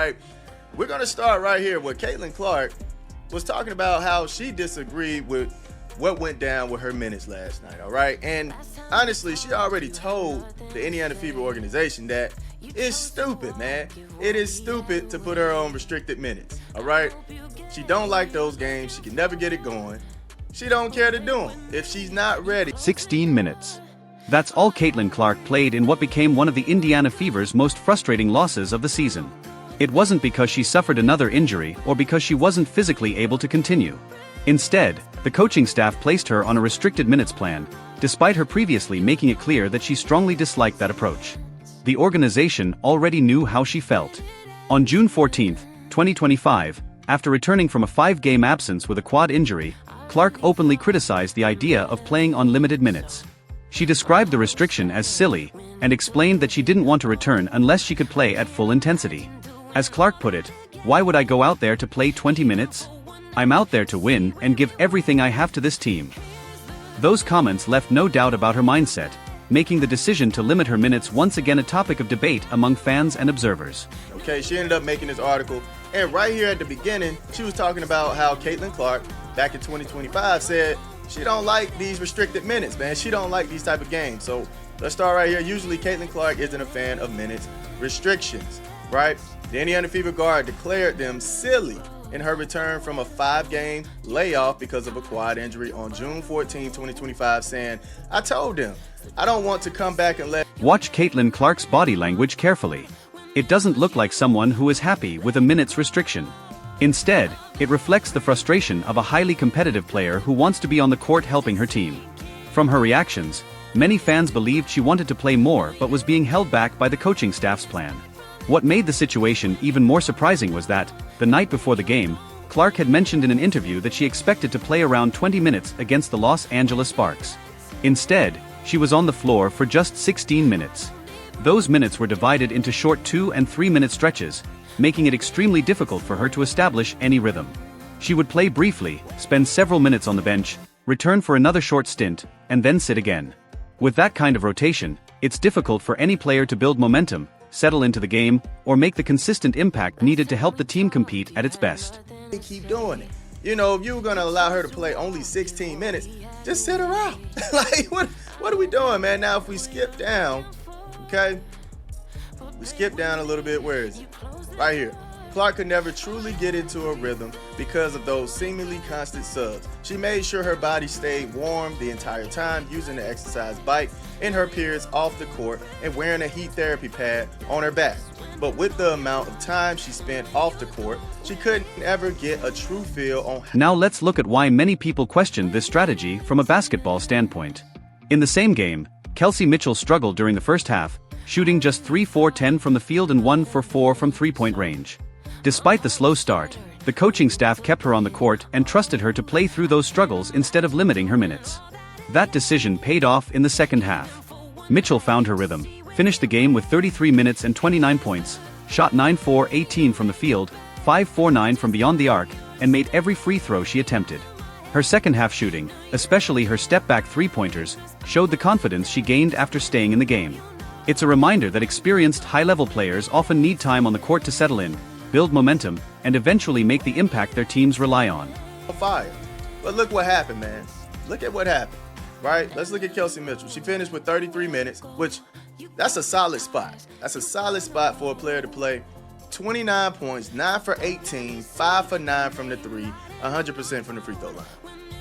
right? We're going to start right here where Caitlin Clark was talking about how she disagreed with what went down with her minutes last night, all right? And honestly, she already told the Indiana Fever organization that it's stupid, man. It is stupid to put her on restricted minutes, all right? She don't like those games. She can never get it going. She don't care to do them if she's not ready. 16 minutes. That's all Caitlin Clark played in what became one of the Indiana Fever's most frustrating losses of the season. It wasn't because she suffered another injury or because she wasn't physically able to continue. Instead, the coaching staff placed her on a restricted minutes plan, despite her previously making it clear that she strongly disliked that approach. The organization already knew how she felt. On June 14, 2025, after returning from a 5-game absence with a quad injury, Clark openly criticized the idea of playing on limited minutes. She described the restriction as silly, and explained that she didn't want to return unless she could play at full intensity. As Clark put it, "Why would I go out there to play 20 minutes? I'm out there to win and give everything I have to this team." Those comments left no doubt about her mindset, making the decision to limit her minutes once again a topic of debate among fans and observers. Okay, she ended up making this article, and right here at the beginning, she was talking about how Caitlin Clark, back in 2025, said she don't like these restricted minutes, man. She don't like these type of games. So let's start right here. Usually Caitlin Clark isn't a fan of minutes restrictions, right? The Indiana Fever guard declared them silly in her return from a 5-game layoff because of a quad injury on June 14, 2025, saying, "I told them, I don't want to come back and let..." Watch Caitlin Clark's body language carefully. It doesn't look like someone who is happy with a minutes restriction. Instead, it reflects the frustration of a highly competitive player who wants to be on the court helping her team. From her reactions, many fans believed she wanted to play more but was being held back by the coaching staff's plan. What made the situation even more surprising was that, the night before the game, Clark had mentioned in an interview that she expected to play around 20 minutes against the Los Angeles Sparks. Instead, she was on the floor for just 16 minutes. Those minutes were divided into short 2- and 3-minute stretches, making it extremely difficult for her to establish any rhythm. She would play briefly, spend several minutes on the bench, return for another short stint, and then sit again. With that kind of rotation, it's difficult for any player to build momentum, settle into the game, or make the consistent impact needed to help the team compete at its best. They keep doing it. You know, if you were going to allow her to play only 16 minutes, just sit her out. Like, what are we doing, man? Now, if we skip down, okay, we skip down a little bit. Where is it? Right here. Clark could never truly get into a rhythm because of those seemingly constant subs. She made sure her body stayed warm the entire time, using the exercise bike in her periods off the court and wearing a heat therapy pad on her back. But with the amount of time she spent off the court, she couldn't ever get a true feel on. Now let's look at why many people questioned this strategy from a basketball standpoint. In the same game, Kelsey Mitchell struggled during the first half, shooting just 3-4-10 from the field and 1-for-4 from three-point range. Despite the slow start, the coaching staff kept her on the court and trusted her to play through those struggles instead of limiting her minutes. That decision paid off in the second half. Mitchell found her rhythm, finished the game with 33 minutes and 29 points, shot 9-4-18 from the field, 5-4-9 from beyond the arc, and made every free throw she attempted. Her second half shooting, especially her step-back three-pointers, showed the confidence she gained after staying in the game. It's a reminder that experienced high-level players often need time on the court to settle in, build momentum, and eventually make the impact their teams rely on. Fire. But look what happened, man. Look at what happened, right? Let's look at Kelsey Mitchell. She finished with 33 minutes, which that's a solid spot. That's a solid spot for a player to play. 29 points, 9 for 18, 5 for 9 from the three, 100% from the free throw line.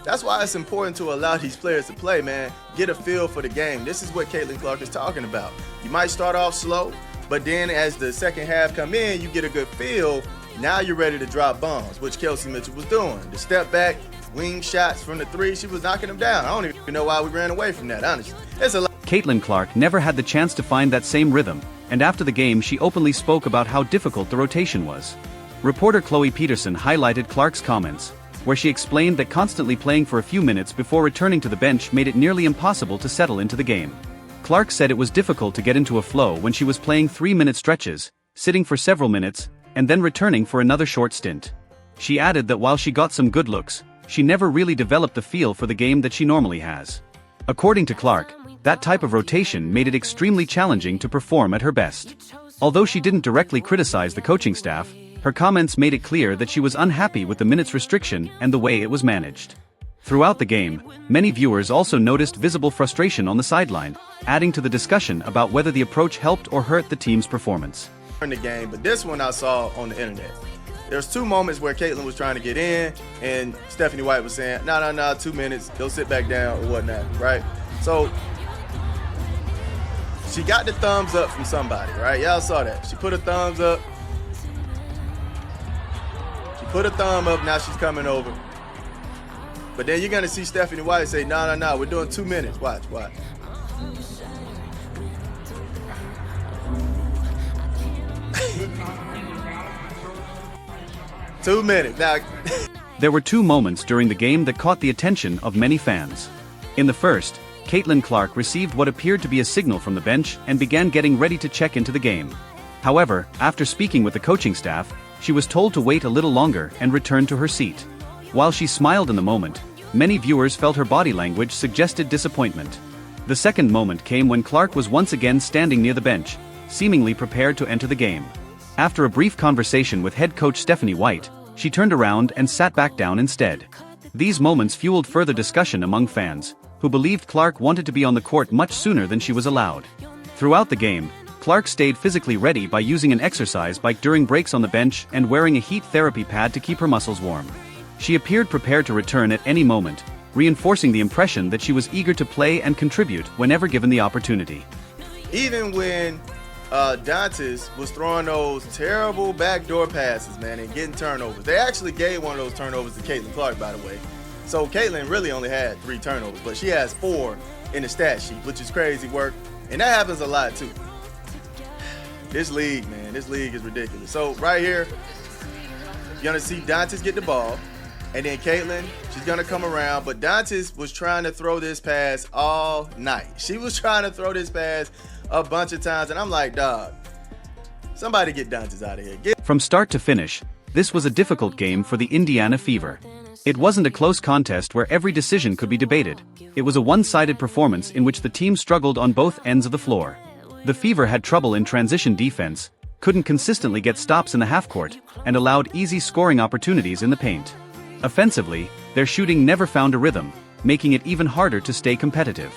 That's why it's important to allow these players to play, man. Get a feel for the game. This is what Caitlin Clark is talking about. You might start off slow, but then as the second half come in, you get a good feel. Now you're ready to drop bombs, which Kelsey Mitchell was doing. The step back, wing shots from the three, she was knocking them down. I don't even know why we ran away from that, honestly. It's a lot. Caitlin Clark never had the chance to find that same rhythm, and after the game she openly spoke about how difficult the rotation was. Reporter Chloe Peterson highlighted Clark's comments, where she explained that constantly playing for a few minutes before returning to the bench made it nearly impossible to settle into the game. Clark said it was difficult to get into a flow when she was playing 3-minute stretches, sitting for several minutes, and then returning for another short stint. She added that while she got some good looks, she never really developed the feel for the game that she normally has. According to Clark, that type of rotation made it extremely challenging to perform at her best. Although she didn't directly criticize the coaching staff, her comments made it clear that she was unhappy with the minutes restriction and the way it was managed. Throughout the game, many viewers also noticed visible frustration on the sideline, adding to the discussion about whether the approach helped or hurt the team's performance. In the game, but this one I saw on the internet. There's 2 moments where Caitlin was trying to get in, and Stephanie White was saying, no, 2 minutes, go sit back down or whatnot, right? So she got the thumbs up from somebody, right? Y'all saw that. She put a thumbs up. She put a thumb up, now she's coming over. But then you're gonna see Stephanie White say, no, we're doing 2 minutes. Watch. 2 minutes. Now, there were 2 moments during the game that caught the attention of many fans. In the first, Caitlin Clark received what appeared to be a signal from the bench and began getting ready to check into the game. However, after speaking with the coaching staff, she was told to wait a little longer and return to her seat. While she smiled in the moment, many viewers felt her body language suggested disappointment. The second moment came when Clark was once again standing near the bench, seemingly prepared to enter the game. After a brief conversation with head coach Stephanie White, she turned around and sat back down instead. These moments fueled further discussion among fans, who believed Clark wanted to be on the court much sooner than she was allowed. Throughout the game, Clark stayed physically ready by using an exercise bike during breaks on the bench and wearing a heat therapy pad to keep her muscles warm. She appeared prepared to return at any moment, reinforcing the impression that she was eager to play and contribute whenever given the opportunity. even when Dantas was throwing those terrible backdoor passes, man, and getting turnovers. They actually gave one of those turnovers to Caitlin Clark, by the way. So Caitlin really only had 3 turnovers, but she has 4 in the stat sheet, which is crazy work. And that happens a lot, too. This league, man, this league is ridiculous. So right here, you're going to see Dantas get the ball. And then Caitlin, she's going to come around. But Dantas was trying to throw this pass all night. She was trying to throw this pass a bunch of times. And I'm like, dog, somebody get Dantas out of here. From start to finish, this was a difficult game for the Indiana Fever. It wasn't a close contest where every decision could be debated. It was a one-sided performance in which the team struggled on both ends of the floor. The Fever had trouble in transition defense, couldn't consistently get stops in the half-court, and allowed easy scoring opportunities in the paint. Offensively, their shooting never found a rhythm, making it even harder to stay competitive.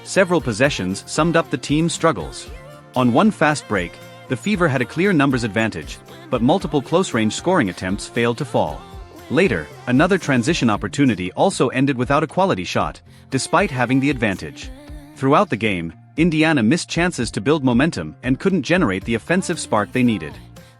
Several possessions summed up the team's struggles. On one fast break, the Fever had a clear numbers advantage, but multiple close-range scoring attempts failed to fall. Later, another transition opportunity also ended without a quality shot, despite having the advantage. Throughout the game, Indiana missed chances to build momentum and couldn't generate the offensive spark they needed.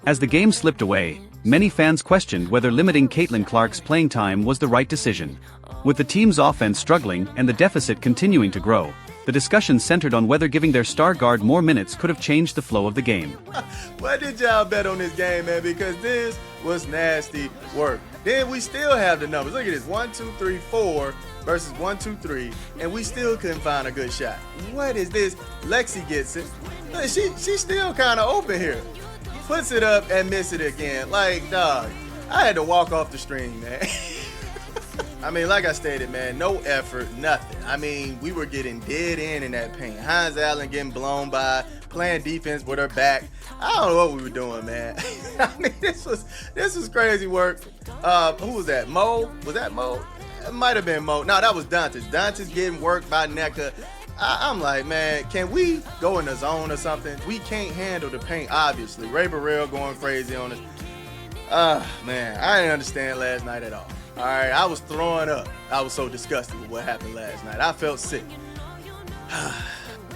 As the game slipped away, many fans questioned whether limiting Caitlin Clark's playing time was the right decision. With the team's offense struggling and the deficit continuing to grow, the discussion centered on whether giving their star guard more minutes could have changed the flow of the game. What did y'all bet on this game, man? Because this was nasty work. Then we still have the numbers. Look at this, 1, 2, 3, 4 versus 1, 2, 3, and we still couldn't find a good shot. What is this? Lexi gets it. Look, she's still kind of open here. Puts it up and miss it again. Like, dog, I had to walk off the stream, man. I mean, like I stated, man, no effort, nothing. I mean, we were getting dead in that paint. Hines Allen getting blown by, playing defense with her back. I don't know what we were doing, man. I mean, this was crazy work. Who was that? Mo? Was that Mo? It might have been Mo. No, that was Dantas. Dantas getting worked by NECA. I'm like, man, can we go in the zone or something? We can't handle the paint, obviously. Ray Burrell going crazy on us. Man, I didn't understand last night at all. All right, I was throwing up. I was so disgusted with what happened last night. I felt sick.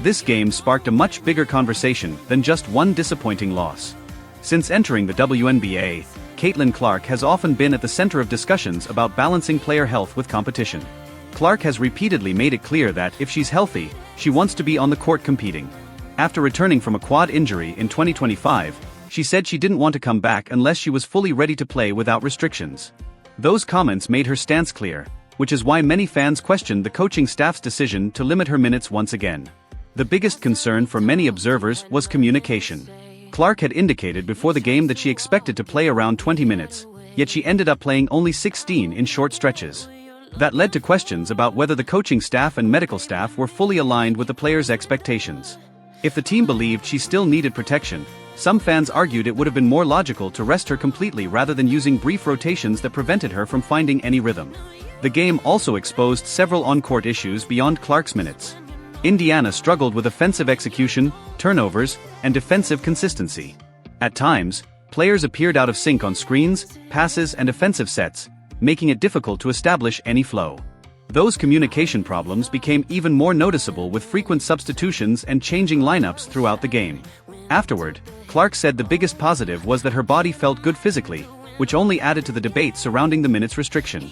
This game sparked a much bigger conversation than just one disappointing loss. Since entering the WNBA, Caitlin Clark has often been at the center of discussions about balancing player health with competition. Clark has repeatedly made it clear that, if she's healthy, she wants to be on the court competing. After returning from a quad injury in 2025, she said she didn't want to come back unless she was fully ready to play without restrictions. Those comments made her stance clear, which is why many fans questioned the coaching staff's decision to limit her minutes once again. The biggest concern for many observers was communication. Clark had indicated before the game that she expected to play around 20 minutes, yet she ended up playing only 16 in short stretches. That led to questions about whether the coaching staff and medical staff were fully aligned with the players' expectations. If the team believed she still needed protection, some fans argued it would have been more logical to rest her completely rather than using brief rotations that prevented her from finding any rhythm. The game also exposed several on-court issues beyond Clark's minutes. Indiana struggled with offensive execution, turnovers, and defensive consistency. At times, players appeared out of sync on screens, passes, and offensive sets, making it difficult to establish any flow. Those communication problems became even more noticeable with frequent substitutions and changing lineups throughout the game. Afterward, Clark said the biggest positive was that her body felt good physically, which only added to the debate surrounding the minutes restriction.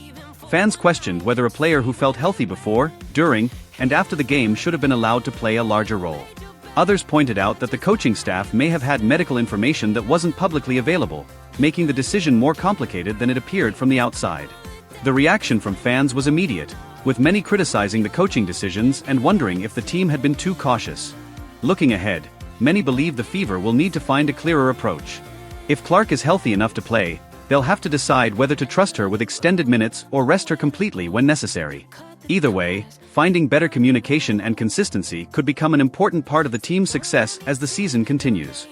Fans questioned whether a player who felt healthy before, during, and after the game should have been allowed to play a larger role. Others pointed out that the coaching staff may have had medical information that wasn't publicly available, making the decision more complicated than it appeared from the outside. The reaction from fans was immediate, with many criticizing the coaching decisions and wondering if the team had been too cautious. Looking ahead, many believe the Fever will need to find a clearer approach. If Clark is healthy enough to play, they'll have to decide whether to trust her with extended minutes or rest her completely when necessary. Either way, finding better communication and consistency could become an important part of the team's success as the season continues.